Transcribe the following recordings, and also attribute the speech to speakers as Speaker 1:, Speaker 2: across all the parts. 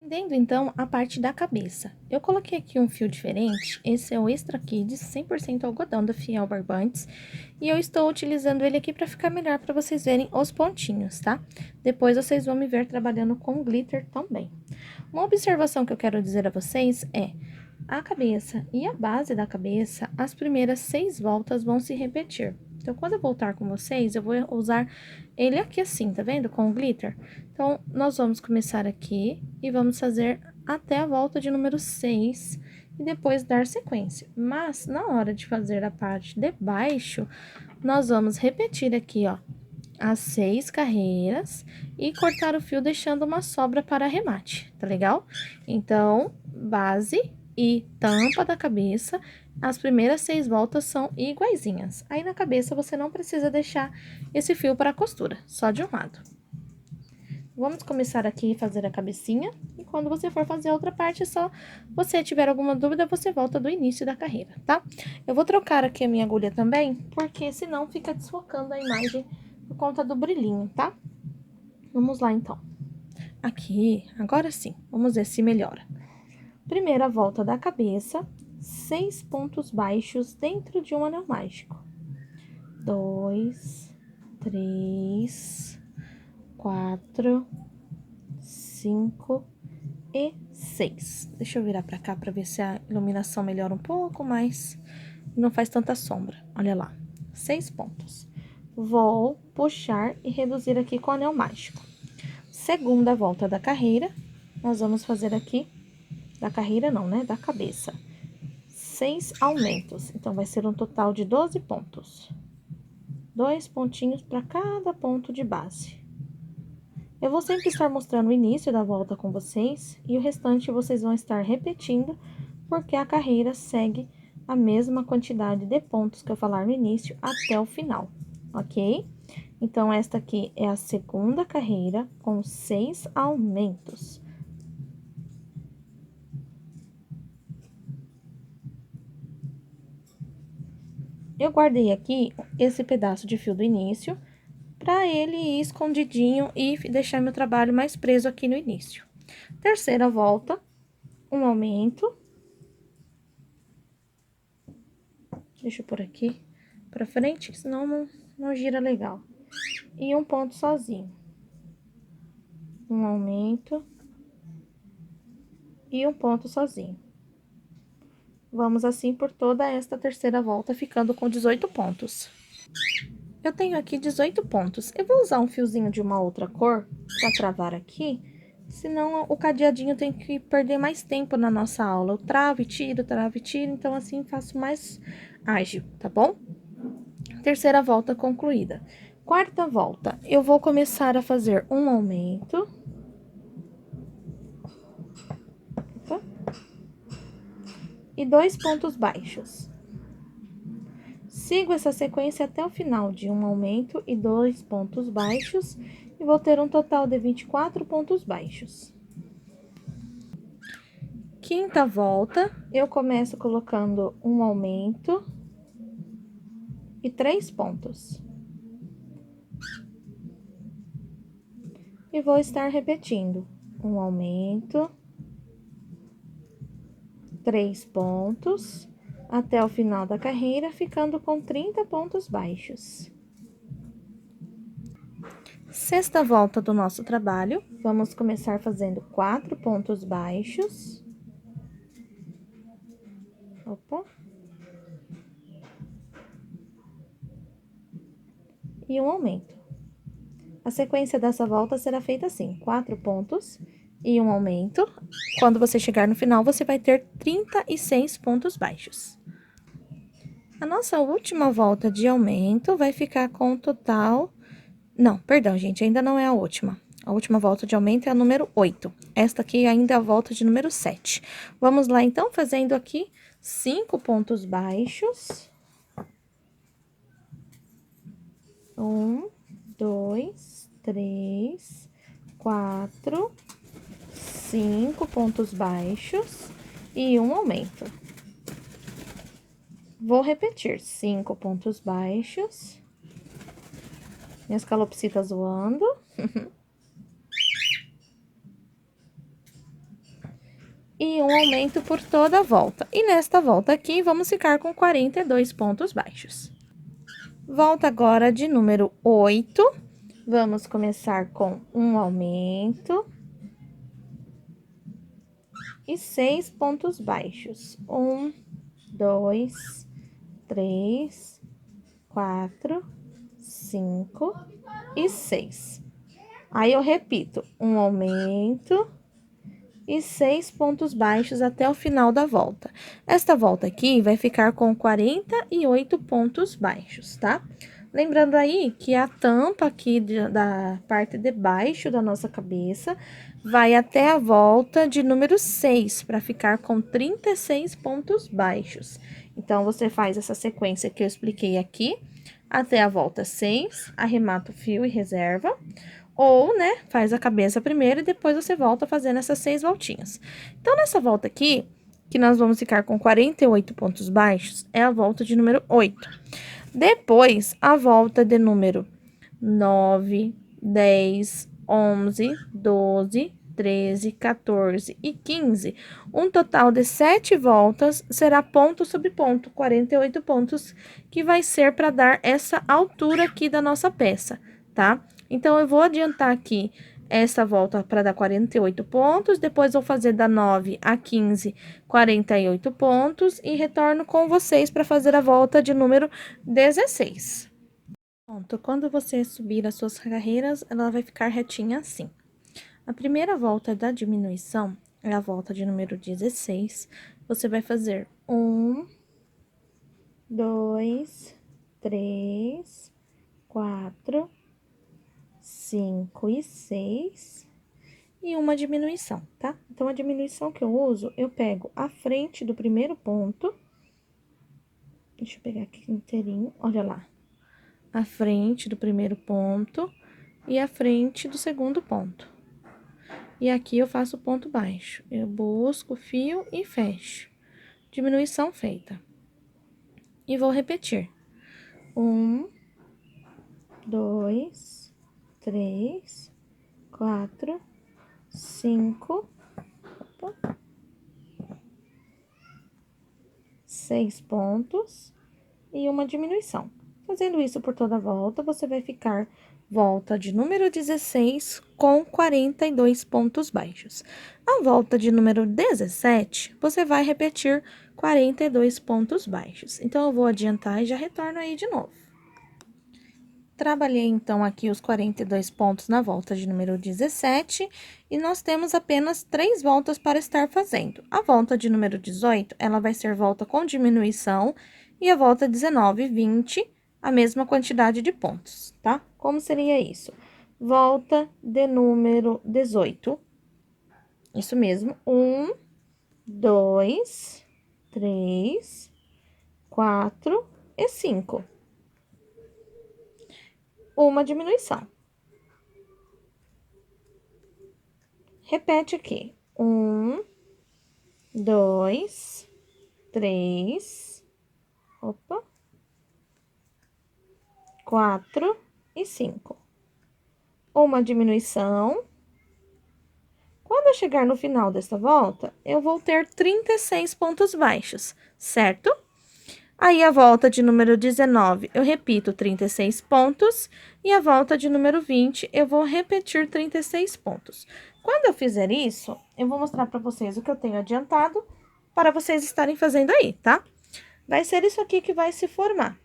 Speaker 1: Entendendo então a parte da cabeça. Eu coloquei aqui um fio diferente, esse é o Extra Kids 100% algodão da Fiel Barbantes, e eu estou utilizando ele aqui para ficar melhor para vocês verem os pontinhos, tá? Depois vocês vão me ver trabalhando com glitter também. Uma observação que eu quero dizer a vocês é: a cabeça e a base da cabeça, as primeiras 6 voltas vão se repetir. Então, quando eu voltar com vocês, eu vou usar ele aqui assim, tá vendo? Com o glitter. Então, nós vamos começar aqui e vamos fazer até a volta de número 6 e depois dar sequência. Mas, na hora de fazer a parte de baixo, nós vamos repetir aqui, ó, as 6 carreiras e cortar o fio deixando uma sobra para arremate, tá legal? Então, base e tampa da cabeça, as primeiras 6 voltas são iguaizinhas. Aí, na cabeça, você não precisa deixar esse fio para a costura, só de um lado. Vamos começar aqui a fazer a cabecinha, e quando você for fazer a outra parte, só você tiver alguma dúvida, você volta do início da carreira, tá? Eu vou trocar aqui a minha agulha também, porque senão fica desfocando a imagem por conta do brilhinho, tá? Vamos lá, então. Aqui, agora sim, vamos ver se melhora. Primeira volta da cabeça, 6 pontos baixos dentro de um anel mágico. 2, 3, 4, 5 e 6. Deixa eu virar pra cá pra ver se a iluminação melhora um pouco mais. Não faz tanta sombra. Olha lá, 6 pontos. Vou puxar e reduzir aqui com o anel mágico. Segunda volta da carreira, nós vamos fazer aqui, da carreira não, né? Da cabeça. 6 aumentos. Então, vai ser um total de 12 pontos. 2 pontinhos para cada ponto de base. Eu vou sempre estar mostrando o início da volta com vocês, e o restante vocês vão estar repetindo, porque a carreira segue a mesma quantidade de pontos que eu falar no início até o final, ok? Então, esta aqui é a segunda carreira com 6 aumentos. Eu guardei aqui esse pedaço de fio do início, para ele ir escondidinho e deixar meu trabalho mais preso aqui no início. Terceira volta, um aumento. Deixa eu pôr aqui pra frente, senão não gira legal. E um ponto sozinho. Um aumento. E um ponto sozinho. Vamos assim por toda esta terceira volta, ficando com 18 pontos. Eu tenho aqui 18 pontos. Eu vou usar um fiozinho de uma outra cor pra travar aqui, senão o cadeadinho tem que perder mais tempo na nossa aula. Eu travo e tiro, então assim faço mais ágil, tá bom? Terceira volta concluída. Quarta volta, eu vou começar a fazer um aumento. Opa. E 2 pontos baixos. Sigo essa sequência até o final de um aumento e 2 pontos baixos, e vou ter um total de 24 pontos baixos. Quinta volta, eu começo colocando um aumento e 3 pontos. E vou estar repetindo um aumento, 3 pontos, até o final da carreira, ficando com 30 pontos baixos. Sexta volta do nosso trabalho, vamos começar fazendo 4 pontos baixos. Opa. E um aumento. A sequência dessa volta será feita assim: 4 pontos e um aumento. Quando você chegar no final, você vai ter 36 pontos baixos. A nossa última volta de aumento vai ficar com o total... Não, perdão, gente, ainda não é a última. A última volta de aumento é a número 8. Esta aqui ainda é a volta de número 7. Vamos lá, então, fazendo aqui 5 pontos baixos. 1, 2, 3, 4, 5 pontos baixos e um aumento. Vou repetir 5 pontos baixos. Minhas calopsitas voando. e um aumento por toda a volta. E nesta volta aqui, vamos ficar com 42 pontos baixos. Volta agora de número 8. Vamos começar com um aumento e 6 pontos baixos. 1, 2, 3, 4, 5 e 6. Aí, eu repito, um aumento e 6 pontos baixos até o final da volta. Esta volta aqui vai ficar com 48 pontos baixos, tá? Lembrando aí que a tampa aqui da parte de baixo da nossa cabeça vai até a volta de número 6, para ficar com 36 pontos baixos. Então, você faz essa sequência que eu expliquei aqui, até a volta 6, arremata o fio e reserva. Ou, né, faz a cabeça primeiro e depois você volta fazendo essas 6 voltinhas. Então, nessa volta aqui, que nós vamos ficar com 48 pontos baixos, é a volta de número 8. Depois, a volta de número 9, 10, 11, 12, 13, 14 e 15. Um total de 7 voltas será ponto sobre ponto, 48 pontos, que vai ser para dar essa altura aqui da nossa peça, tá? Então, eu vou adiantar aqui essa volta para dar 48 pontos, depois vou fazer da 9 a 15, 48 pontos, e retorno com vocês para fazer a volta de número 16. Pronto, quando você subir as suas carreiras, ela vai ficar retinha assim. A primeira volta da diminuição é a volta de número 16. Você vai fazer 1, 2, 3, 4, 5 e 6, e uma diminuição, tá? Então, a diminuição que eu uso, eu pego a frente do primeiro ponto. Deixa eu pegar aqui inteirinho, olha lá. A frente do primeiro ponto e a frente do segundo ponto. E aqui eu faço ponto baixo. Eu busco o fio e fecho. Diminuição feita. E vou repetir. 1, 2, 3, 4, 5, 6 pontos e uma diminuição. Fazendo isso por toda a volta, você vai ficar volta de número 16 com 42 pontos baixos. A volta de número 17, você vai repetir 42 pontos baixos. Então, eu vou adiantar e já retorno aí de novo. Trabalhei, então, aqui os 42 pontos na volta de número 17, e nós temos apenas 3 voltas para estar fazendo. A volta de número 18, ela vai ser volta com diminuição, e a volta 19 e 20, a mesma quantidade de pontos, tá? Como seria isso? Volta de número 18, isso mesmo, 1, 2, 3, 4 e 5. Uma diminuição. Repete aqui. 1, 2, 3, 4 e 5. Uma diminuição. Quando eu chegar no final dessa volta, eu vou ter 36 pontos baixos, certo? Aí, a volta de número 19, eu repito 36 pontos, e a volta de número 20, eu vou repetir 36 pontos. Quando eu fizer isso, eu vou mostrar para vocês o que eu tenho adiantado, para vocês estarem fazendo aí, tá? Vai ser isso aqui que vai se formar.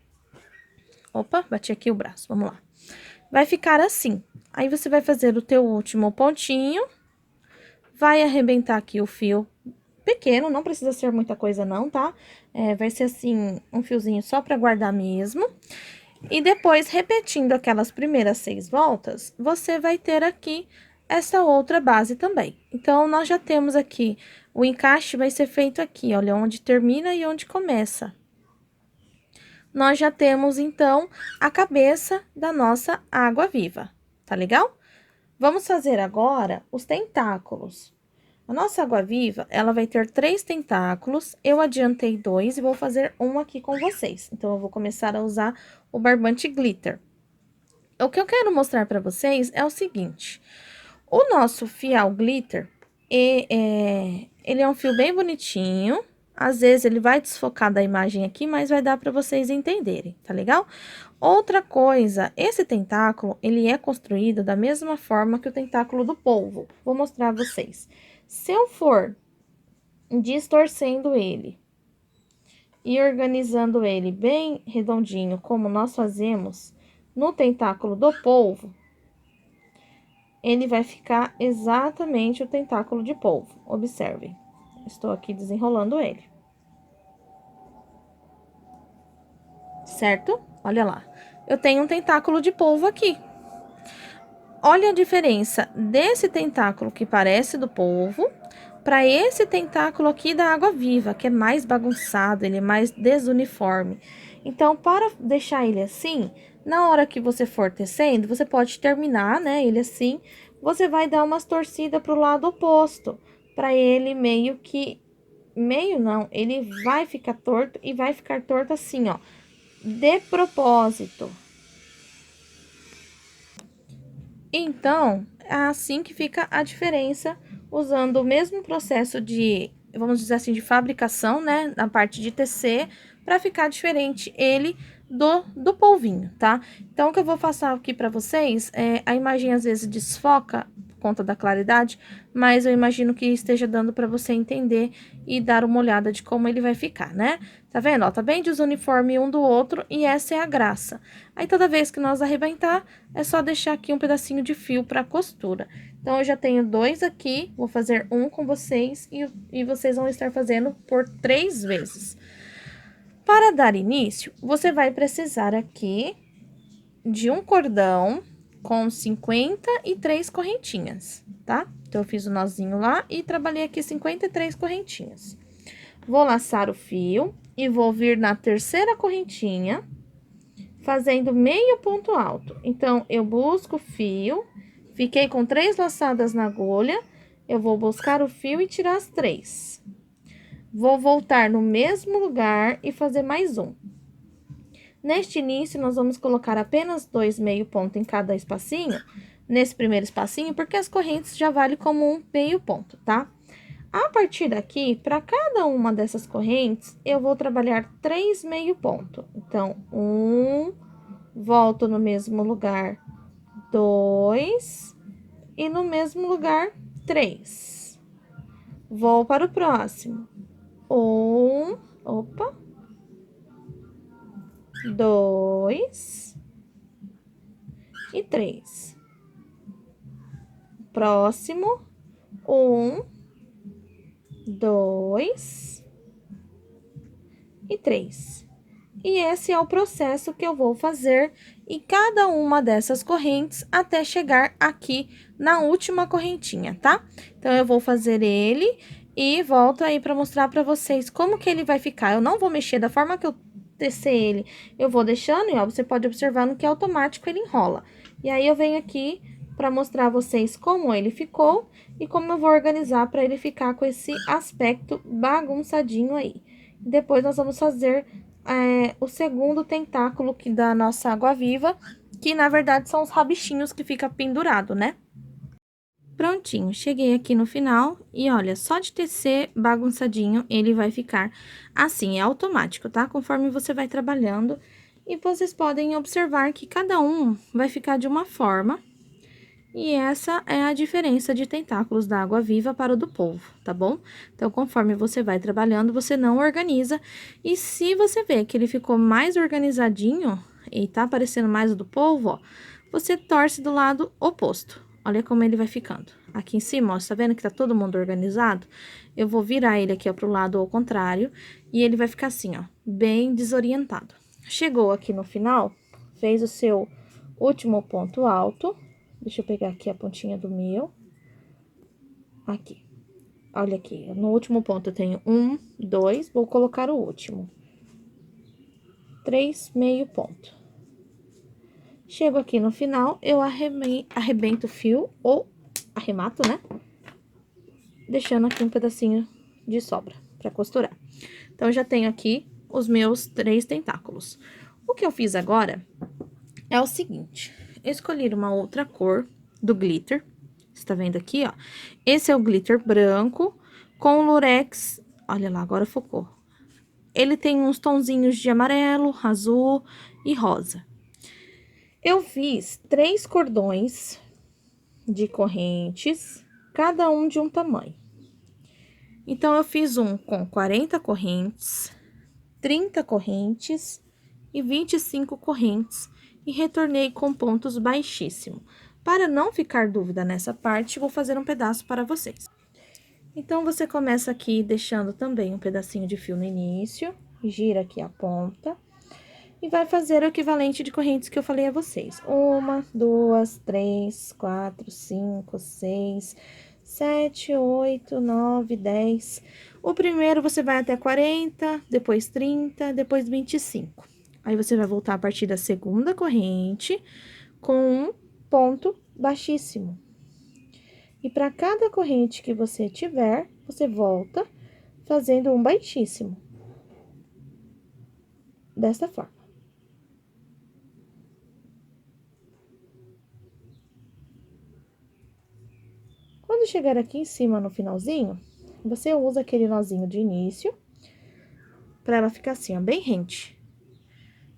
Speaker 1: Opa, bati aqui o braço, vamos lá. Vai ficar assim. Aí, você vai fazer o teu último pontinho, vai arrebentar aqui o fio pequeno, não precisa ser muita coisa não, tá? Vai ser assim, um fiozinho só pra guardar mesmo. E depois, repetindo aquelas primeiras 6 voltas, você vai ter aqui essa outra base também. Então, nós já temos aqui, o encaixe vai ser feito aqui, olha, onde termina e onde começa. Nós já temos, então, a cabeça da nossa água-viva, tá legal? Vamos fazer agora os tentáculos. A nossa água-viva, ela vai ter 3 tentáculos, eu adiantei 2 e vou fazer um aqui com vocês. Então, eu vou começar a usar o barbante glitter. O que eu quero mostrar para vocês é o seguinte: o nosso fiel glitter, ele é um fio bem bonitinho. Às vezes, ele vai desfocar da imagem aqui, mas vai dar para vocês entenderem, tá legal? Outra coisa, esse tentáculo, ele é construído da mesma forma que o tentáculo do polvo. Vou mostrar a vocês. Se eu for distorcendo ele e organizando ele bem redondinho, como nós fazemos no tentáculo do polvo, ele vai ficar exatamente o tentáculo de polvo. Observem, estou aqui desenrolando ele. Certo? Olha lá, eu tenho um tentáculo de polvo aqui. Olha a diferença desse tentáculo que parece do polvo para esse tentáculo aqui da água-viva, que é mais bagunçado, ele é mais desuniforme. Então, para deixar ele assim, na hora que você for tecendo, você pode terminar, né, ele assim, você vai dar umas torcidas pro lado oposto, para ele meio não, ele vai ficar torto e vai ficar torto assim, ó, de propósito. Então, é assim que fica a diferença, usando o mesmo processo de, vamos dizer assim, de fabricação, né, na parte de tecer, para ficar diferente ele do polvinho, tá? Então, o que eu vou passar aqui para vocês, a imagem às vezes desfoca por conta da claridade, mas eu imagino que esteja dando para você entender e dar uma olhada de como ele vai ficar, né? Tá vendo? Ó, tá bem desuniforme um do outro e essa é a graça. Aí, toda vez que nós arrebentar, é só deixar aqui um pedacinho de fio para costura. Então, eu já tenho 2 aqui, vou fazer um com vocês e vocês vão estar fazendo por 3 vezes. Para dar início, você vai precisar aqui de um cordão com 53 correntinhas, tá? Então, eu fiz o nozinho lá e trabalhei aqui 53 correntinhas. Vou laçar o fio e vou vir na terceira correntinha, fazendo meio ponto alto. Então, eu busco o fio, fiquei com 3 laçadas na agulha, eu vou buscar o fio e tirar as 3. Vou voltar no mesmo lugar e fazer mais um. Neste início, nós vamos colocar apenas 2 meio ponto em cada espacinho, nesse primeiro espacinho, porque as correntes já valem como um meio ponto, tá? A partir daqui, para cada uma dessas correntes, eu vou trabalhar 3 meio ponto. Então, 1, volto no mesmo lugar, 2, e no mesmo lugar, 3. Vou para o próximo. 2 e 3. Próximo, 1, 2 e 3. E esse é o processo que eu vou fazer em cada uma dessas correntes até chegar aqui na última correntinha, tá? Então, eu vou fazer ele e volto aí para mostrar para vocês como que ele vai ficar. Eu não vou mexer da forma que eu tecer ele, eu vou deixando e, ó, você pode observar no que é automático ele enrola. E aí, eu venho aqui para mostrar a vocês como ele ficou e como eu vou organizar para ele ficar com esse aspecto bagunçadinho aí. Depois, nós vamos fazer o segundo tentáculo que da nossa água-viva, que na verdade são os rabichinhos que fica pendurado, né? Prontinho, cheguei aqui no final e olha, só de tecer bagunçadinho, ele vai ficar assim, é automático, tá? Conforme você vai trabalhando, e vocês podem observar que cada um vai ficar de uma forma, e essa é a diferença de tentáculos da água-viva para o do polvo, tá bom? Então, conforme você vai trabalhando, você não organiza, e se você vê que ele ficou mais organizadinho, e tá aparecendo mais o do polvo, ó, você torce do lado oposto. Olha como ele vai ficando. Aqui em cima, ó, tá vendo que tá todo mundo organizado? Eu vou virar ele aqui, ó, pro lado ao contrário, e ele vai ficar assim, ó, bem desorientado. Chegou aqui no final, fez o seu último ponto alto. Deixa eu pegar aqui a pontinha do meu. Aqui. Olha aqui, no último ponto eu tenho 1, 2, vou colocar o último. 3 meio ponto. Chego aqui no final, eu arrebento o fio, ou arremato, né? Deixando aqui um pedacinho de sobra pra costurar. Então, eu já tenho aqui os meus 3 tentáculos. O que eu fiz agora é o seguinte: eu escolhi uma outra cor do glitter, Você tá vendo aqui, ó? Esse é o glitter branco com o lurex. Olha lá, agora focou. Ele tem uns tonzinhos de amarelo, azul e rosa. Eu fiz 3 cordões de correntes, cada um de um tamanho. Então, eu fiz um com 40 correntes, 30 correntes e 25 correntes e retornei com pontos baixíssimos. Para não ficar dúvida nessa parte, vou fazer um pedaço para vocês. Então, você começa aqui deixando também um pedacinho de fio no início, gira aqui a ponta e vai fazer o equivalente de correntes que eu falei a vocês. 1, 2, 3, 4, 5, 6, 7, 8, 9, 10. O primeiro você vai até 40, depois 30, depois 25. Aí, você vai voltar a partir da segunda corrente com um ponto baixíssimo. E para cada corrente que você tiver, você volta fazendo um baixíssimo. Desta forma. Quando chegar aqui em cima, no finalzinho, você usa aquele nozinho de início, para ela ficar assim, ó, bem rente.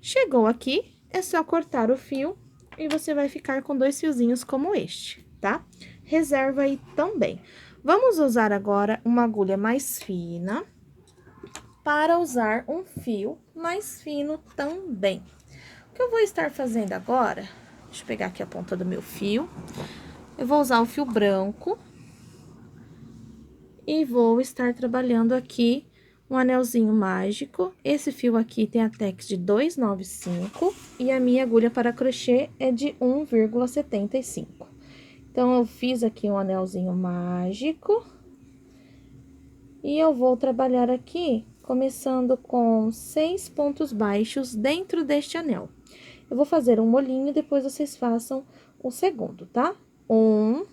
Speaker 1: Chegou aqui, é só cortar o fio e você vai ficar com 2 fiozinhos como este, tá? Reserva aí também. Vamos usar agora uma agulha mais fina, para usar um fio mais fino também. O que eu vou estar fazendo agora, deixa eu pegar aqui a ponta do meu fio, eu vou usar o fio branco. E vou estar trabalhando aqui um anelzinho mágico. Esse fio aqui tem a tex de 2,95 e a minha agulha para crochê é de 1,75. Então, eu fiz aqui um anelzinho mágico. E eu vou trabalhar aqui, começando com 6 pontos baixos dentro deste anel. Eu vou fazer um molinho, depois vocês façam o segundo, tá? 1,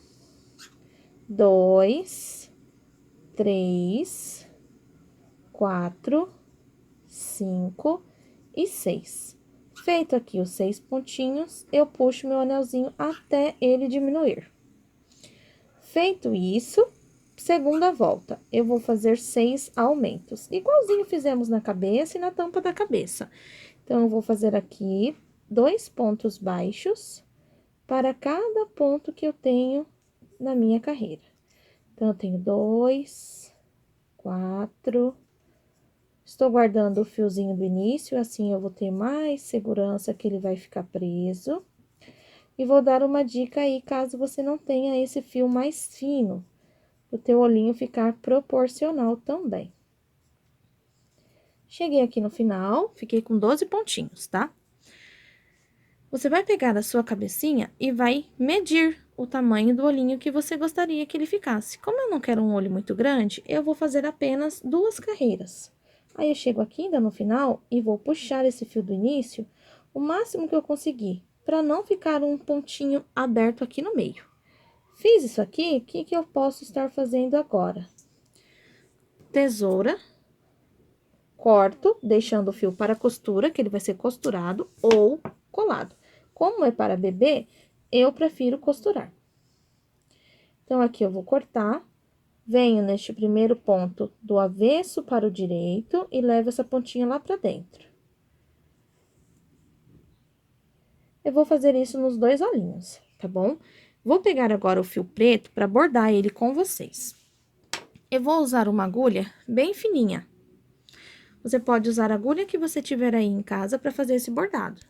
Speaker 1: 2... 3, 4, 5 e 6. Feito aqui os 6 pontinhos, eu puxo meu anelzinho até ele diminuir. Feito isso, segunda volta, eu vou fazer 6 aumentos, igualzinho fizemos na cabeça e na tampa da cabeça. Então, eu vou fazer aqui 2 pontos baixos para cada ponto que eu tenho na minha carreira. Então, eu tenho 2, 4. Estou guardando o fiozinho do início, assim eu vou ter mais segurança que ele vai ficar preso. E vou dar uma dica aí, caso você não tenha esse fio mais fino, o teu olhinho ficar proporcional também. Cheguei aqui no final, fiquei com 12 pontinhos, tá? Você vai pegar a sua cabecinha e vai medir o tamanho do olhinho que você gostaria que ele ficasse. Como eu não quero um olho muito grande, eu vou fazer apenas 2 carreiras. Aí, eu chego aqui ainda no final e vou puxar esse fio do início o máximo que eu conseguir, para não ficar um pontinho aberto aqui no meio. Fiz isso aqui, o que que eu posso estar fazendo agora? Tesoura, corto, deixando o fio para costura, que ele vai ser costurado ou colado. Como é para bebê, eu prefiro costurar. Então, aqui eu vou cortar, venho neste primeiro ponto do avesso para o direito e levo essa pontinha lá pra dentro. Eu vou fazer isso nos 2 olhinhos, tá bom? Vou pegar agora o fio preto para bordar ele com vocês. Eu vou usar uma agulha bem fininha. Você pode usar a agulha que você tiver aí em casa para fazer esse bordado.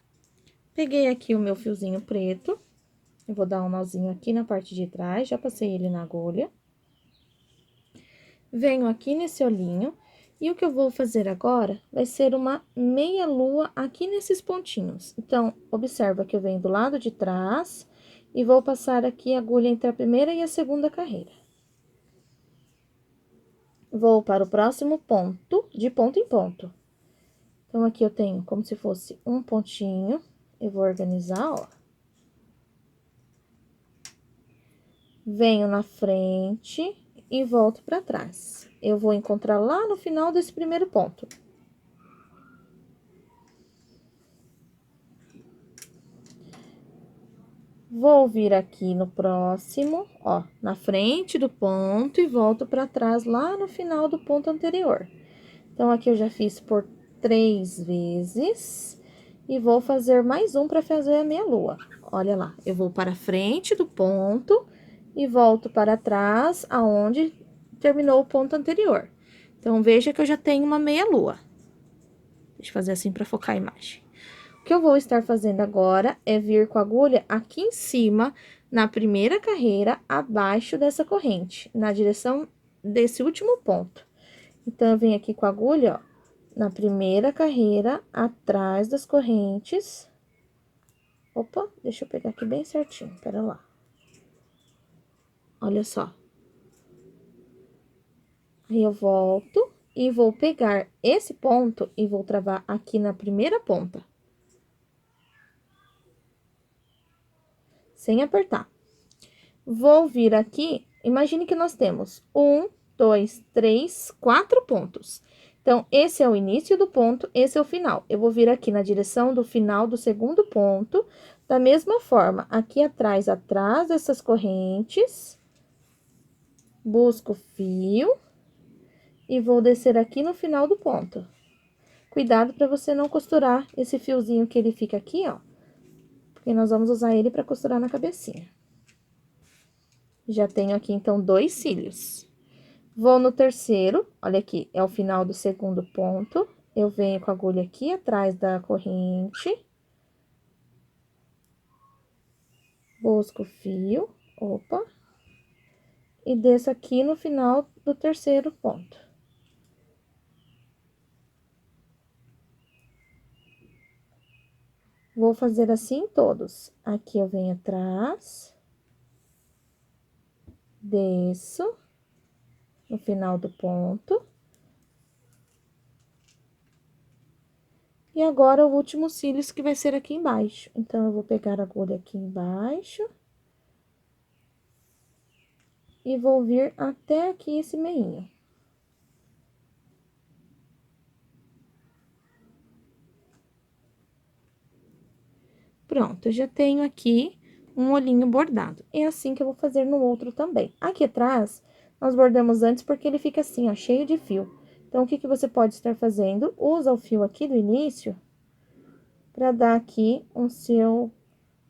Speaker 1: Peguei aqui o meu fiozinho preto, eu vou dar um nozinho aqui na parte de trás, já passei ele na agulha. Venho aqui nesse olhinho, e o que eu vou fazer agora vai ser uma meia lua aqui nesses pontinhos. Então, observa que eu venho do lado de trás e vou passar aqui a agulha entre a primeira e a segunda carreira. Vou para o próximo ponto, de ponto em ponto. Então, aqui eu tenho como se fosse um pontinho, eu vou organizar, ó. Venho na frente e volto para trás. Eu vou encontrar lá no final desse primeiro ponto. Vou vir aqui no próximo, ó, na frente do ponto e volto pra trás lá no final do ponto anterior. Então, aqui eu já fiz por 3 vezes e vou fazer mais um pra fazer a meia lua. Olha lá, eu vou para frente do ponto e volto para trás aonde terminou o ponto anterior. Então, veja que eu já tenho uma meia lua. Deixa eu fazer assim pra focar a imagem. O que eu vou estar fazendo agora é vir com a agulha aqui em cima, na primeira carreira, abaixo dessa corrente, na direção desse último ponto. Então, eu venho aqui com a agulha, ó, na primeira carreira, atrás das correntes. Opa, deixa eu pegar aqui bem certinho, pera lá. Olha só. Aí, eu volto e vou pegar esse ponto e vou travar aqui na primeira ponta. Sem apertar. Vou vir aqui, imagine que nós temos 1, 2, 3, 4 pontos. Então, esse é o início do ponto, esse é o final. Eu vou vir aqui na direção do final do segundo ponto, da mesma forma, aqui atrás dessas correntes, busco o fio e vou descer aqui no final do ponto. Cuidado para você não costurar esse fiozinho que ele fica aqui, ó, porque nós vamos usar ele para costurar na cabecinha. Já tenho aqui, então, 2 cílios. Vou no terceiro, olha aqui, é o final do segundo ponto. Eu venho com a agulha aqui atrás da corrente. Busco o fio, opa. E desço aqui no final do terceiro ponto. Vou fazer assim todos. Aqui eu venho atrás. Desço. No final do ponto. E agora, o último cílios, que vai ser aqui embaixo. Então, eu vou pegar a agulha aqui embaixo. E vou vir até aqui esse meinho. Pronto, eu já tenho aqui um olhinho bordado. É assim que eu vou fazer no outro também. Aqui atrás, nós bordamos antes porque ele fica assim, ó, cheio de fio. Então, o que que você pode estar fazendo? Usa o fio aqui do início para dar aqui um seu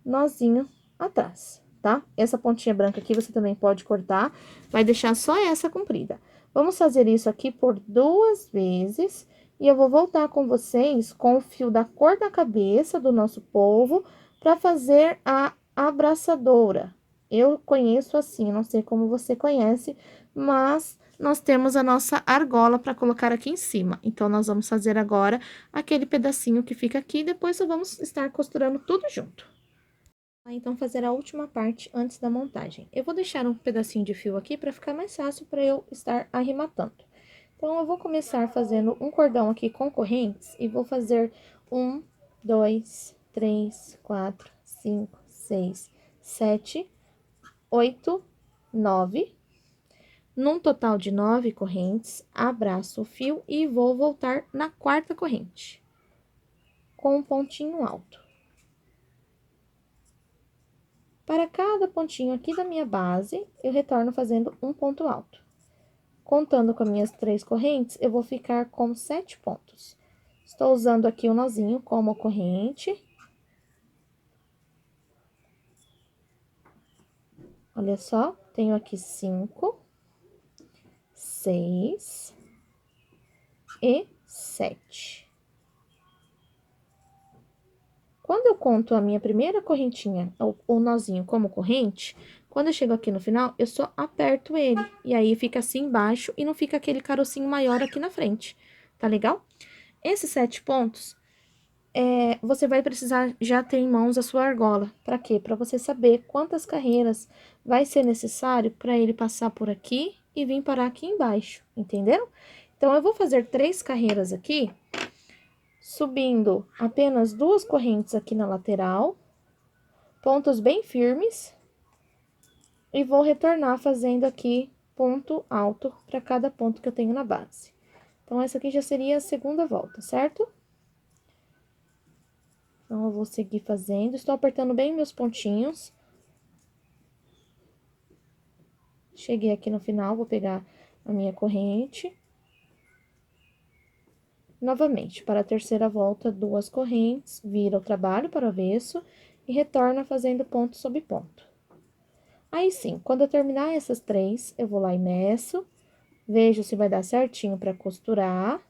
Speaker 1: nozinho atrás, tá? Essa pontinha branca aqui você também pode cortar, vai deixar só essa comprida. Vamos fazer isso aqui por 2 vezes e eu vou voltar com vocês com o fio da cor da cabeça do nosso polvo para fazer a abraçadora. Eu conheço assim, não sei como você conhece, mas nós temos a nossa argola para colocar aqui em cima. Então, nós vamos fazer agora aquele pedacinho que fica aqui, depois vamos estar costurando tudo junto. Então, fazer a última parte antes da montagem. Eu vou deixar um pedacinho de fio aqui para ficar mais fácil para eu estar arrematando. Então, eu vou começar fazendo um cordão aqui com correntes e vou fazer 1, 2, 3, 4, 5, 6, 7, 8, 9. Num total de 9 correntes, abraço o fio e vou voltar na quarta corrente, com um pontinho alto. Para cada pontinho aqui da minha base, eu retorno fazendo um ponto alto. Contando com as minhas 3 correntes, eu vou ficar com 7 pontos. Estou usando aqui o nozinho como corrente. Olha só, tenho aqui 5, 6 e 7. Quando eu conto a minha primeira correntinha, o nozinho como corrente, quando eu chego aqui no final, eu só aperto ele. E aí, fica assim embaixo e não fica aquele carocinho maior aqui na frente. Tá legal? Esses 7 pontos, você vai precisar já ter em mãos a sua argola. Pra quê? Pra você saber quantas carreiras vai ser necessário pra ele passar por aqui e vir parar aqui embaixo, entenderam? Então, eu vou fazer 3 carreiras aqui, subindo apenas 2 correntes aqui na lateral, pontos bem firmes, e vou retornar fazendo aqui ponto alto para cada ponto que eu tenho na base. Então, essa aqui já seria a segunda volta, certo? Então, eu vou seguir fazendo, estou apertando bem meus pontinhos, cheguei aqui no final, vou pegar a minha corrente. Novamente, para a terceira volta, 2 correntes, vira o trabalho para o avesso e retorna fazendo ponto sobre ponto. Aí sim, quando eu terminar essas 3, eu vou lá e meço, vejo se vai dar certinho para costurar.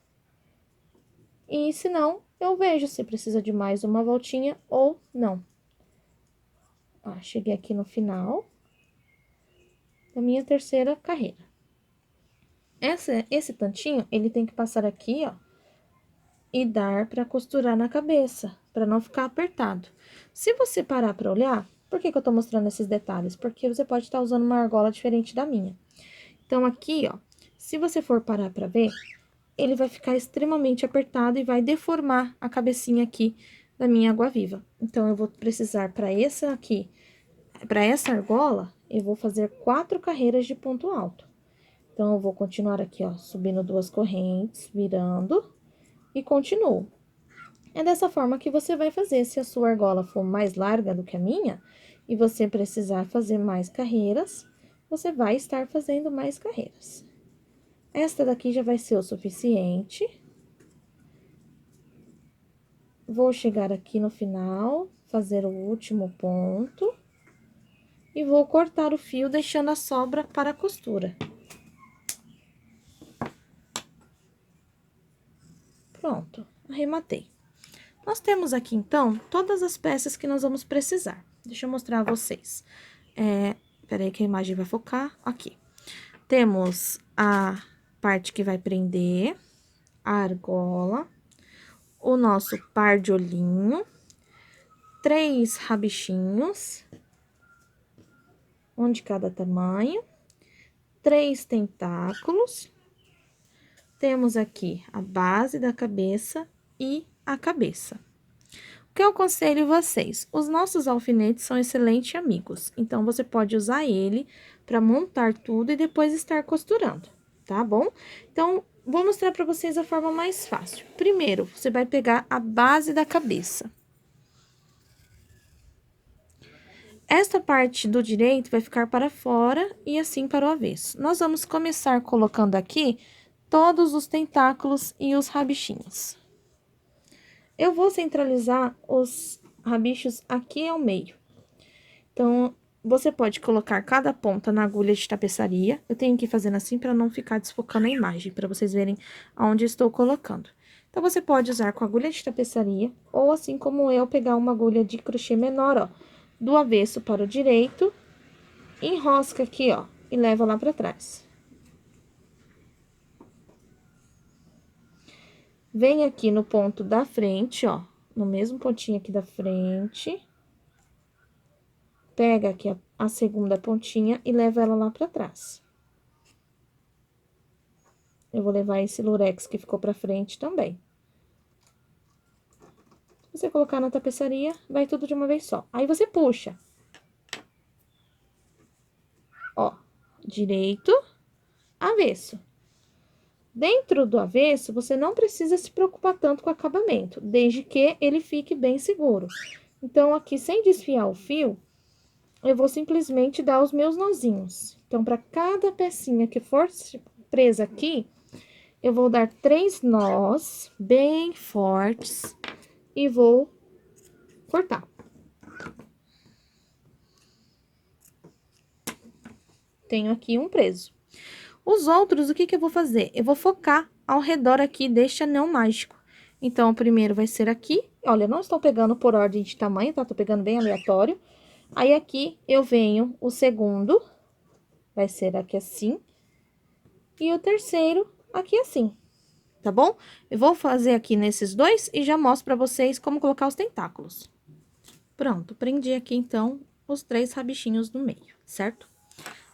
Speaker 1: E se não, eu vejo se precisa de mais uma voltinha ou não. Ó, cheguei aqui no final da minha terceira carreira. Esse tantinho, ele tem que passar aqui, ó, e dar para costurar na cabeça, para não ficar apertado. Se você parar para olhar, por que que eu tô mostrando esses detalhes? Porque você pode estar usando uma argola diferente da minha. Então, aqui, ó, se você for parar para ver, ele vai ficar extremamente apertado e vai deformar a cabecinha aqui da minha água-viva. Então, eu vou precisar para essa argola, eu vou fazer 4 carreiras de ponto alto. Então, eu vou continuar aqui, ó, subindo 2 correntes, virando e continuo. É dessa forma que você vai fazer. Se a sua argola for mais larga do que a minha e você precisar fazer mais carreiras, você vai estar fazendo mais carreiras. Esta daqui já vai ser o suficiente. Vou chegar aqui no final, fazer o último ponto e vou cortar o fio, deixando a sobra para a costura. Pronto, arrematei. Nós temos aqui, então, todas as peças que nós vamos precisar. Deixa eu mostrar a vocês. Peraí que a imagem vai focar. Aqui. Temos a parte que vai prender, a argola, o nosso par de olhinho, 3 rabichinhos, um de cada tamanho, 3 tentáculos. Temos aqui a base da cabeça e a cabeça. O que eu aconselho vocês? Os nossos alfinetes são excelentes amigos, então você pode usar ele para montar tudo e depois estar costurando, tá bom? Então, vou mostrar para vocês a forma mais fácil. Primeiro, você vai pegar a base da cabeça. Esta parte do direito vai ficar para fora e assim para o avesso. Nós vamos começar colocando aqui todos os tentáculos e os rabichinhos. Eu vou centralizar os rabichos aqui ao meio. Então, você pode colocar cada ponta na agulha de tapeçaria. Eu tenho que ir fazendo assim para não ficar desfocando a imagem, para vocês verem aonde estou colocando. Então, você pode usar com agulha de tapeçaria, ou assim como eu, pegar uma agulha de crochê menor, ó, do avesso para o direito, enrosca aqui, ó, e leva lá para trás. Vem aqui no ponto da frente, ó, no mesmo pontinho aqui da frente. Pega aqui a segunda pontinha e leva ela lá pra trás. Eu vou levar esse lurex que ficou pra frente também. Se você colocar na tapeçaria, vai tudo de uma vez só. Aí, você puxa. Ó, direito, avesso. Dentro do avesso, você não precisa se preocupar tanto com o acabamento, desde que ele fique bem seguro. Então, aqui, sem desfiar o fio, eu vou simplesmente dar os meus nozinhos. Então, para cada pecinha que for presa aqui, eu vou dar 3 nós bem fortes e vou cortar. Tenho aqui um preso. Os outros, o que que eu vou fazer? Eu vou focar ao redor aqui deste anel mágico. Então, o primeiro vai ser aqui. Olha, eu não estou pegando por ordem de tamanho, tá? Tô pegando bem aleatório. Aí, aqui, eu venho o segundo, vai ser aqui assim. E o terceiro, aqui assim, tá bom? Eu vou fazer aqui nesses dois e já mostro pra vocês como colocar os tentáculos. Pronto, prendi aqui, então, os 3 rabichinhos no meio, certo?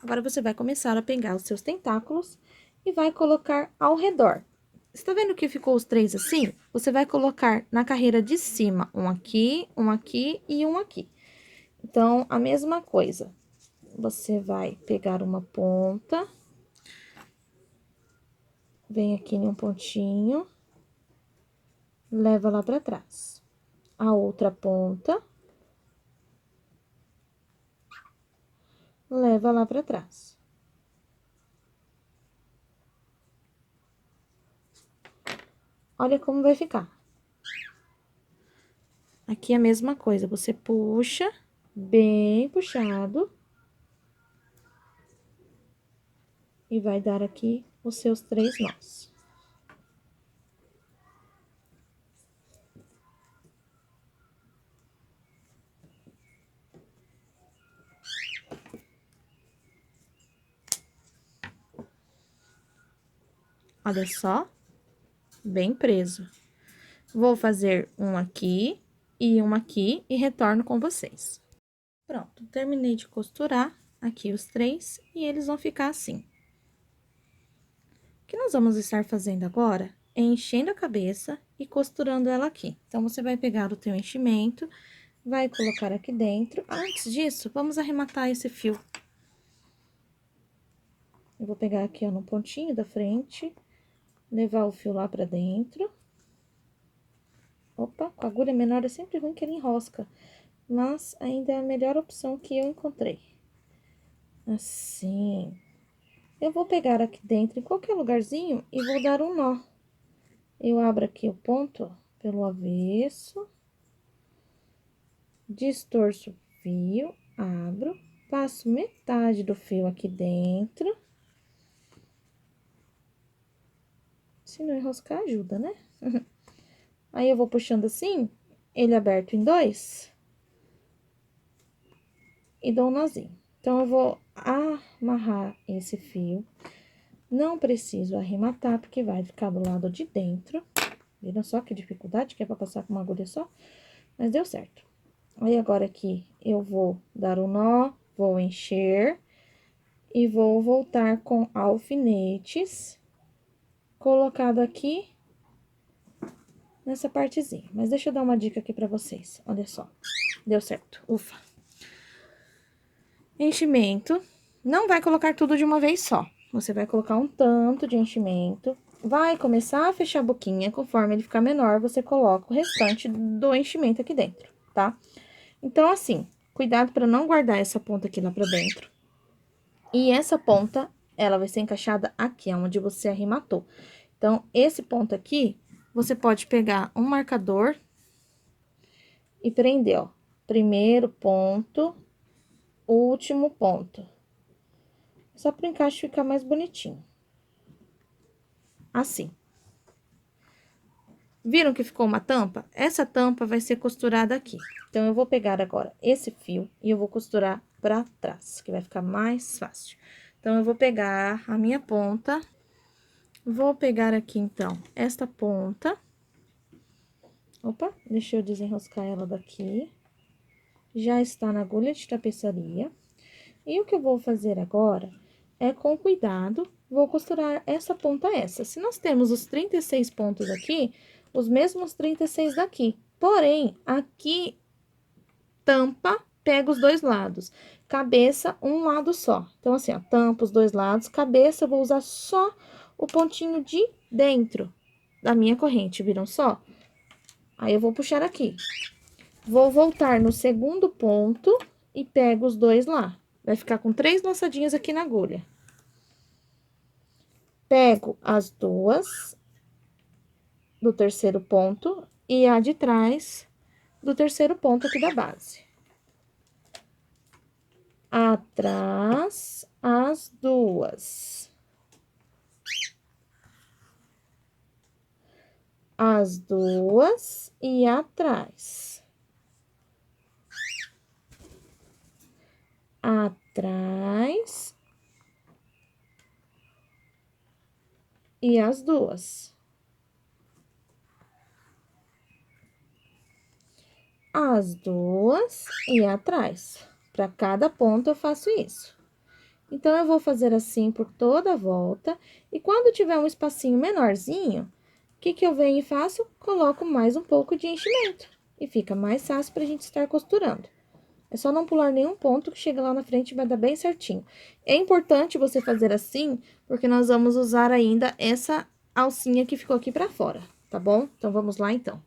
Speaker 1: Agora, você vai começar a pegar os seus tentáculos e vai colocar ao redor. Você tá vendo que ficou os 3 assim? Você vai colocar na carreira de cima, um aqui e um aqui. Então, a mesma coisa. Você vai pegar uma ponta, vem aqui em um pontinho, leva lá pra trás. A outra ponta, leva lá pra trás. olha como vai ficar. Aqui é a mesma coisa, você puxa, bem puxado. E vai dar aqui os seus 3 nós. Olha só, bem preso. Vou fazer um aqui e retorno com vocês. Pronto, terminei de costurar aqui os 3 e eles vão ficar assim. O que nós vamos estar fazendo agora é enchendo a cabeça e costurando ela aqui. Então, você vai pegar o teu enchimento, vai colocar aqui dentro. Antes disso, vamos arrematar esse fio. Eu vou pegar aqui, ó, no pontinho da frente, levar o fio lá pra dentro. Opa, com a agulha menor é sempre ruim que ele enrosca, mas ainda é a melhor opção que eu encontrei. Assim. Eu vou pegar aqui dentro, em qualquer lugarzinho, e vou dar um nó. Eu abro aqui o ponto, ó, pelo avesso. Distorço o fio, abro, passo metade do fio aqui dentro. Se não enroscar, ajuda, né? Aí, eu vou puxando assim, ele aberto em 2. E dou um nozinho. Então, eu vou amarrar esse fio. Não preciso arrematar, porque vai ficar do lado de dentro. Viram só que dificuldade que é pra passar com uma agulha só? Mas deu certo. Aí, agora aqui, eu vou dar um nó, vou encher e vou voltar com alfinetes colocado aqui nessa partezinha. Mas deixa eu dar uma dica aqui pra vocês. Olha só, deu certo, ufa. Enchimento, não vai colocar tudo de uma vez só. Você vai colocar um tanto de enchimento, vai começar a fechar a boquinha, conforme ele ficar menor, você coloca o restante do enchimento aqui dentro, tá? Então, assim, cuidado pra não guardar essa ponta aqui lá pra dentro. E essa ponta, ela vai ser encaixada aqui, onde você arrematou. Então, esse ponto aqui, você pode pegar um marcador e prender, ó. Primeiro ponto, último ponto. Só para o encaixe ficar mais bonitinho. Assim. Viram que ficou uma tampa? Essa tampa vai ser costurada aqui. Então, eu vou pegar agora esse fio e eu vou costurar pra trás, que vai ficar mais fácil. Então, eu vou pegar a minha ponta, vou pegar aqui, então, esta ponta. Opa, deixa eu desenroscar ela daqui. Já está na agulha de tapeçaria. E o que eu vou fazer agora é, com cuidado, vou costurar essa ponta a essa. Se nós temos os 36 pontos aqui, os mesmos 36 daqui. Porém, aqui, tampa, pega os 2 lados. Cabeça, um lado só. Então, assim, ó, tampa os 2 lados. Cabeça, eu vou usar só o pontinho de dentro da minha corrente, viram só? Aí, eu vou puxar aqui. Vou voltar no segundo ponto e pego os 2 lá. Vai ficar com 3 laçadinhas aqui na agulha. Pego as 2 do terceiro ponto e a de trás do terceiro ponto aqui da base. Atrás, as 2. As 2 e atrás. Atrás e as 2. As 2 e atrás. Para cada ponto eu faço isso. Então, eu vou fazer assim por toda a volta. E quando tiver um espacinho menorzinho, o que eu venho e faço? Coloco mais um pouco de enchimento. E fica mais fácil pra gente estar costurando. É só não pular nenhum ponto que chega lá na frente e vai dar bem certinho. É importante você fazer assim, porque nós vamos usar ainda essa alcinha que ficou aqui pra fora, tá bom? Então, vamos lá, então.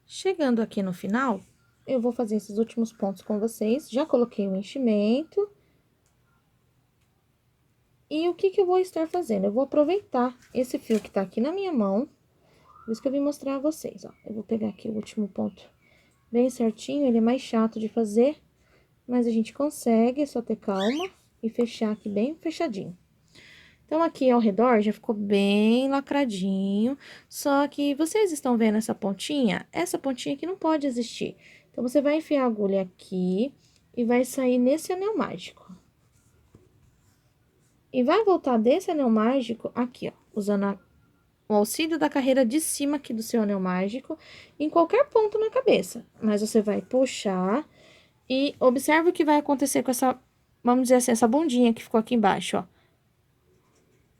Speaker 1: Chegando aqui no final, eu vou fazer esses últimos pontos com vocês. Já coloquei o enchimento. E o que eu vou estar fazendo? Eu vou aproveitar esse fio que tá aqui na minha mão Por isso que eu vim mostrar a vocês, ó. Eu vou pegar aqui o último ponto bem certinho, ele é mais chato de fazer, mas a gente consegue, é só ter calma e fechar aqui bem fechadinho. Então, aqui ao redor já ficou bem lacradinho, só que vocês estão vendo essa pontinha? Essa pontinha aqui não pode existir. Então, você vai enfiar a agulha aqui e vai sair nesse anel mágico. E vai voltar desse anel mágico aqui, ó, usando o auxílio da carreira de cima aqui do seu anel mágico, em qualquer ponto na cabeça. Mas você vai puxar e observa o que vai acontecer com essa, vamos dizer assim, essa bundinha que ficou aqui embaixo, ó.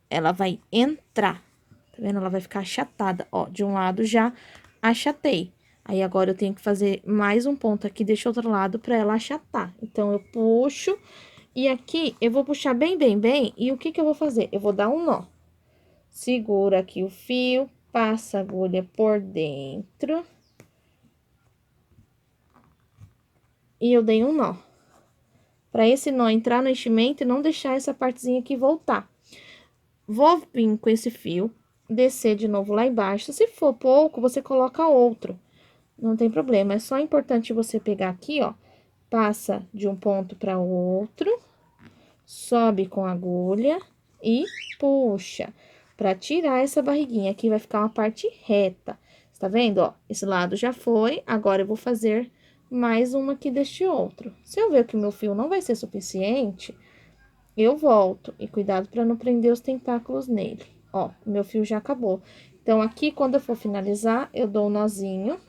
Speaker 1: Ela vai entrar, tá vendo? Ela vai ficar achatada, ó, de um lado já achatei. Aí, agora eu tenho que fazer mais um ponto aqui deste outro lado pra ela achatar. Então, eu puxo e aqui eu vou puxar bem, bem, bem, e o que que eu vou fazer? Eu vou dar um nó. Segura aqui o fio, passa a agulha por dentro. E eu dei um nó. Pra esse nó entrar no enchimento e não deixar essa partezinha aqui voltar. Vou vir com esse fio, descer de novo lá embaixo. Se for pouco, você coloca outro. Não tem problema, é só importante você pegar aqui, ó. Passa de um ponto para outro, sobe com a agulha e puxa. Pra tirar essa barriguinha aqui, vai ficar uma parte reta. Tá vendo, ó? Esse lado já foi, agora eu vou fazer mais uma aqui deste outro. Se eu ver que o meu fio não vai ser suficiente, eu volto. E cuidado para não prender os tentáculos nele. Ó, meu fio já acabou. Então, aqui, quando eu for finalizar, eu dou um nozinho.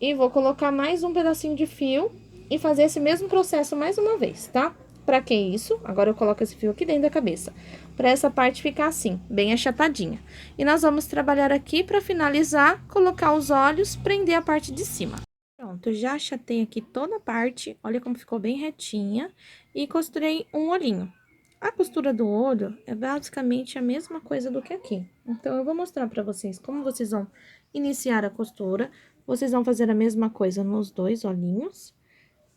Speaker 1: E vou colocar mais um pedacinho de fio e fazer esse mesmo processo mais uma vez, tá? Pra que isso? Agora, eu coloco esse fio aqui dentro da cabeça. Pra essa parte ficar assim, bem achatadinha. E nós vamos trabalhar aqui pra finalizar, colocar os olhos, prender a parte de cima. Pronto, eu já achatei aqui toda a parte, olha como ficou bem retinha, e costurei um olhinho. A costura do olho é basicamente a mesma coisa do que aqui. Então, eu vou mostrar pra vocês como vocês vão iniciar a costura. Vocês vão fazer a mesma coisa nos dois olhinhos.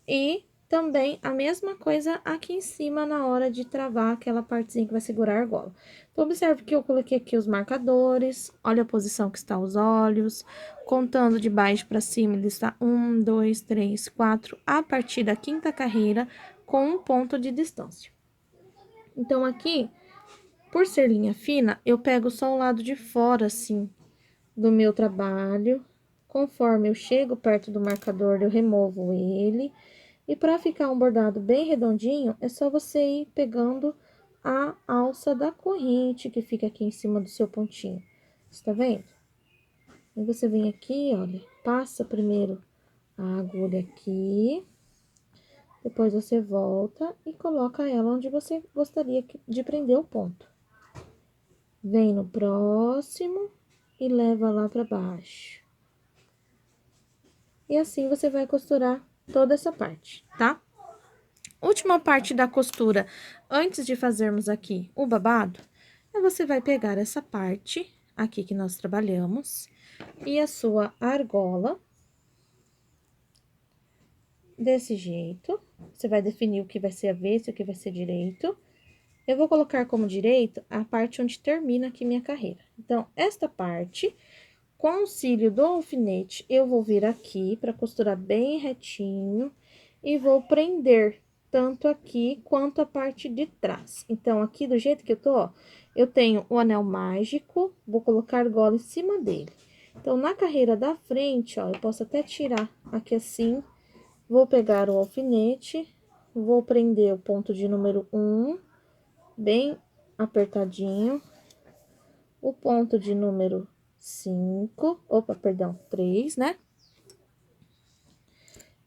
Speaker 1: E também a mesma coisa aqui em cima na hora de travar aquela partezinha que vai segurar a argola. Então, observe que eu coloquei aqui os marcadores, olha a posição que está os olhos, contando de baixo para cima, ele está 1, 2, 3, 4, a partir da quinta carreira, com um ponto de distância. Então, aqui, por ser linha fina, eu pego só o lado de fora, assim, do meu trabalho. Conforme eu chego perto do marcador, eu removo ele. E para ficar um bordado bem redondinho, é só você ir pegando a alça da corrente que fica aqui em cima do seu pontinho. Você tá vendo? Aí, você vem aqui, olha, passa primeiro a agulha aqui. Depois, você volta e coloca ela onde você gostaria de prender o ponto. Vem no próximo e leva lá pra baixo. E assim, você vai costurar toda essa parte, tá? Última parte da costura, antes de fazermos aqui o babado, você vai pegar essa parte aqui que nós trabalhamos e a sua argola, desse jeito. Você vai definir o que vai ser avesso e o que vai ser direito. Eu vou colocar como direito a parte onde termina aqui minha carreira. Então, esta parte, com o auxílio do alfinete, eu vou vir aqui para costurar bem retinho e vou prender tanto aqui quanto a parte de trás. Então, aqui do jeito que eu tô, ó, eu tenho o anel mágico, vou colocar a argola em cima dele. Então, na carreira da frente, ó, eu posso até tirar aqui assim, vou pegar o alfinete, vou prender o ponto de número 1, bem apertadinho, o ponto de número 5, opa, perdão, 3, né?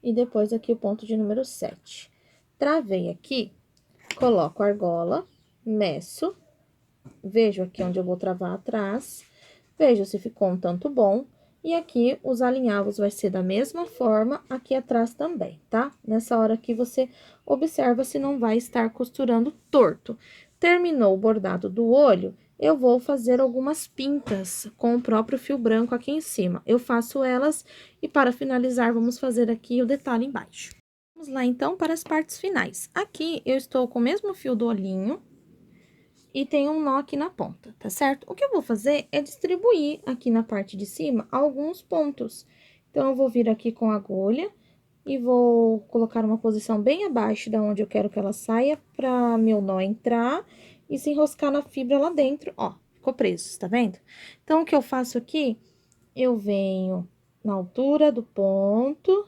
Speaker 1: E depois aqui o ponto de número 7. Travei aqui, coloco a argola, meço, vejo aqui onde eu vou travar atrás, vejo se ficou um tanto bom, e aqui os alinhavos vai ser da mesma forma aqui atrás também, tá? Nessa hora aqui você observa se não vai estar costurando torto. Terminou o bordado do olho, eu vou fazer algumas pintas com o próprio fio branco aqui em cima. Eu faço elas e para finalizar, vamos fazer aqui o detalhe embaixo. Vamos lá, então, para as partes finais. Aqui, eu estou com o mesmo fio do olhinho e tem um nó aqui na ponta, tá certo? O que eu vou fazer é distribuir aqui na parte de cima alguns pontos. Então, eu vou vir aqui com a agulha e vou colocar uma posição bem abaixo da onde eu quero que ela saia, pra meu nó entrar e se enroscar na fibra lá dentro, ó, ficou preso, tá vendo? Então, o que eu faço aqui, eu venho na altura do ponto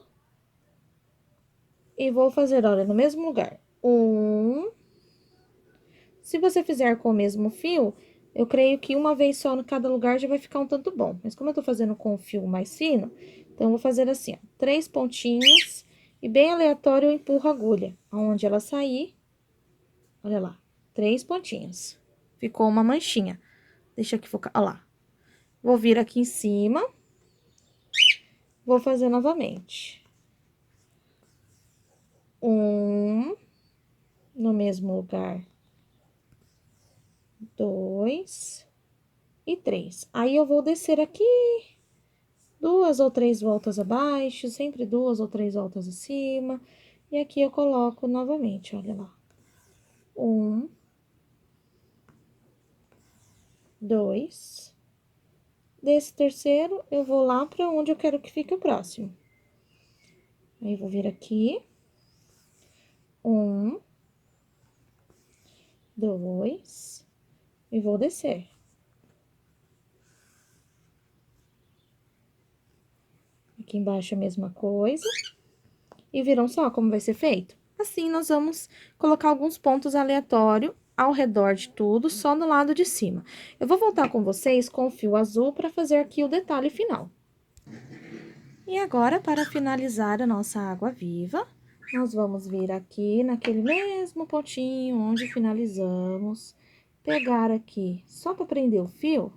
Speaker 1: e vou fazer, olha, no mesmo lugar. Se você fizer com o mesmo fio, eu creio que uma vez só em cada lugar já vai ficar um tanto bom. Mas como eu tô fazendo com o fio mais fino, então eu vou fazer assim, ó, 3 pontinhos e bem aleatório eu empurro a agulha. Aonde ela sair, olha lá, 3 pontinhos. Ficou uma manchinha. Deixa aqui focar, olha lá. Vou vir aqui em cima, vou fazer novamente. No mesmo lugar. 2 e 3. Aí, eu vou descer aqui 2 ou 3 voltas abaixo, sempre 2 ou 3 voltas acima. E aqui eu coloco novamente, olha lá. 2. Desse terceiro, eu vou lá pra onde eu quero que fique o próximo. Aí, vou vir aqui. 2. E vou descer. Aqui embaixo a mesma coisa. E viram só como vai ser feito? Assim, nós vamos colocar alguns pontos aleatórios ao redor de tudo, só no lado de cima. Eu vou voltar com vocês com o fio azul para fazer aqui o detalhe final. E agora, para finalizar a nossa água viva, nós vamos vir aqui naquele mesmo pontinho onde finalizamos, pegar aqui, só para prender o fio,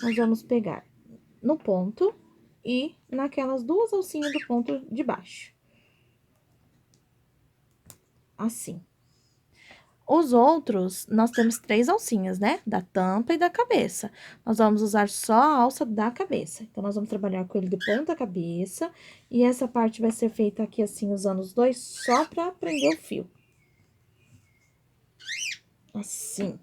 Speaker 1: nós vamos pegar no ponto e naquelas duas alcinhas do ponto de baixo. Assim. Os outros, nós temos 3 alcinhas, né? Da tampa e da cabeça. Nós vamos usar só a alça da cabeça. Então, nós vamos trabalhar com ele de ponta cabeça. E essa parte vai ser feita aqui, assim, usando os dois, só pra prender o fio. Assim.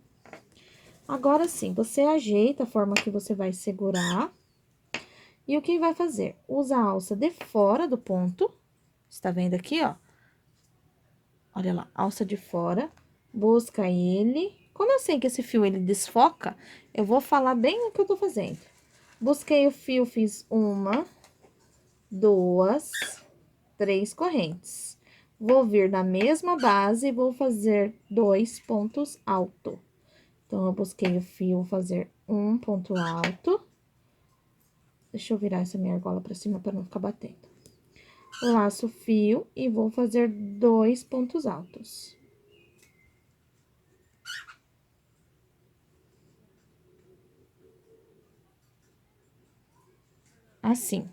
Speaker 1: Agora, sim, você ajeita a forma que você vai segurar. E o que vai fazer? Usa a alça de fora do ponto. Está vendo aqui, ó? Olha lá, alça de fora. Busca ele. Como eu sei que esse fio, ele desfoca, eu vou falar bem o que eu tô fazendo. Busquei o fio, fiz 1, 2, 3 correntes. Vou vir na mesma base e vou fazer 2 pontos altos. Então, eu busquei o fio, vou fazer 1 ponto alto. Deixa eu virar essa minha argola pra cima pra não ficar batendo. Laço o fio e vou fazer 2 pontos altos. Assim.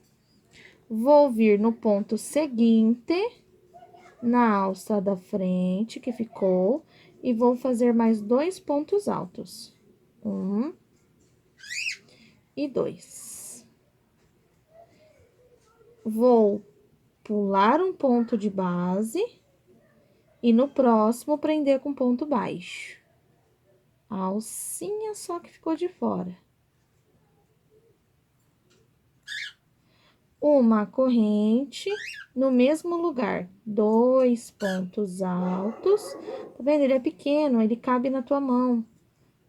Speaker 1: Vou vir no ponto seguinte, na alça da frente que ficou, e vou fazer mais 2 pontos altos. 1 e 2. Vou pular um ponto de base e no próximo prender com ponto baixo. A alcinha só que ficou de fora. Uma corrente no mesmo lugar, 2 pontos altos. Tá vendo? Ele é pequeno, ele cabe na tua mão.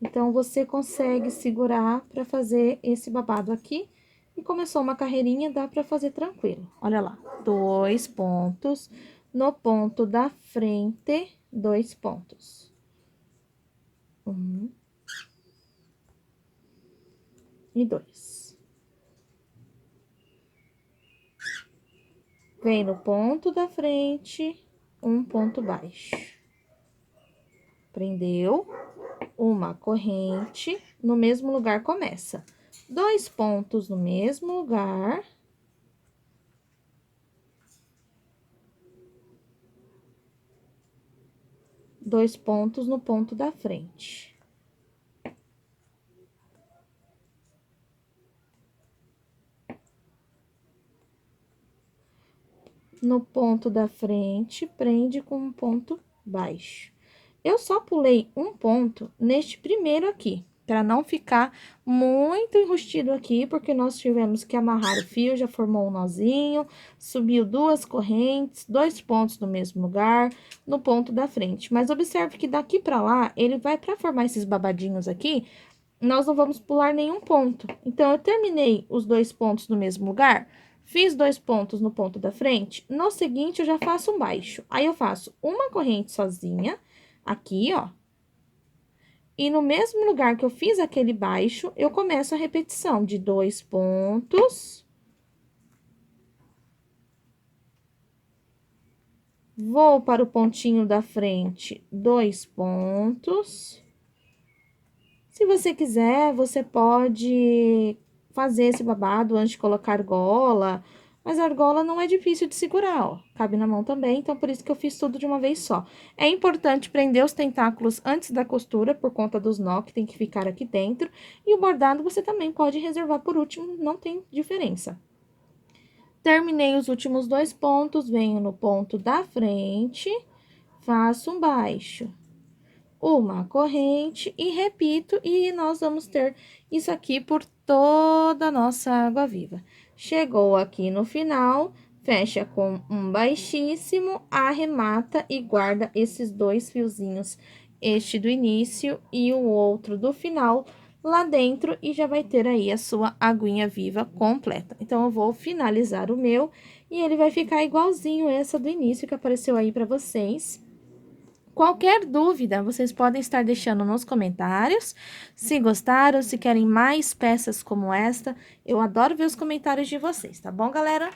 Speaker 1: Então, você consegue segurar pra fazer esse babado aqui. E começou uma carreirinha, dá pra fazer tranquilo. Olha lá, 2 pontos. No ponto da frente, 2 pontos. 1 e 2. Vem no ponto da frente, 1 ponto baixo. Prendeu, uma corrente, no mesmo lugar começa. 2 pontos no mesmo lugar. 2 pontos no ponto da frente. No ponto da frente, prende com um ponto baixo. Eu só pulei um ponto neste primeiro aqui, para não ficar muito enrustido aqui, porque nós tivemos que amarrar o fio, já formou um nozinho, subiu 2 correntes, 2 pontos no mesmo lugar, no ponto da frente. Mas observe que daqui para lá, ele vai para formar esses babadinhos aqui, nós não vamos pular nenhum ponto. Então, eu terminei os 2 pontos no mesmo lugar, fiz 2 pontos no ponto da frente, no seguinte, eu já faço um baixo. Aí, eu faço uma corrente sozinha, aqui, ó. E no mesmo lugar que eu fiz aquele baixo, eu começo a repetição de 2 pontos. Vou para o pontinho da frente, 2 pontos. Se você quiser, você pode fazer esse babado antes de colocar argola, mas a argola não é difícil de segurar, ó. Cabe na mão também, então por isso que eu fiz tudo de uma vez só. É importante prender os tentáculos antes da costura, por conta dos nó que tem que ficar aqui dentro. E o bordado você também pode reservar por último, não tem diferença. Terminei os últimos 2 pontos, venho no ponto da frente, faço um baixo, uma corrente e repito, e nós vamos ter isso aqui por toda a nossa água viva. Chegou aqui no final, fecha com um baixíssimo, arremata e guarda esses 2 fiozinhos, este do início e o outro do final, lá dentro, e já vai ter aí a sua aguinha viva completa. Então, eu vou finalizar o meu, e ele vai ficar igualzinho essa do início que apareceu aí pra vocês. Qualquer dúvida, vocês podem estar deixando nos comentários. Se gostaram, se querem mais peças como esta, eu adoro ver os comentários de vocês, tá bom, galera?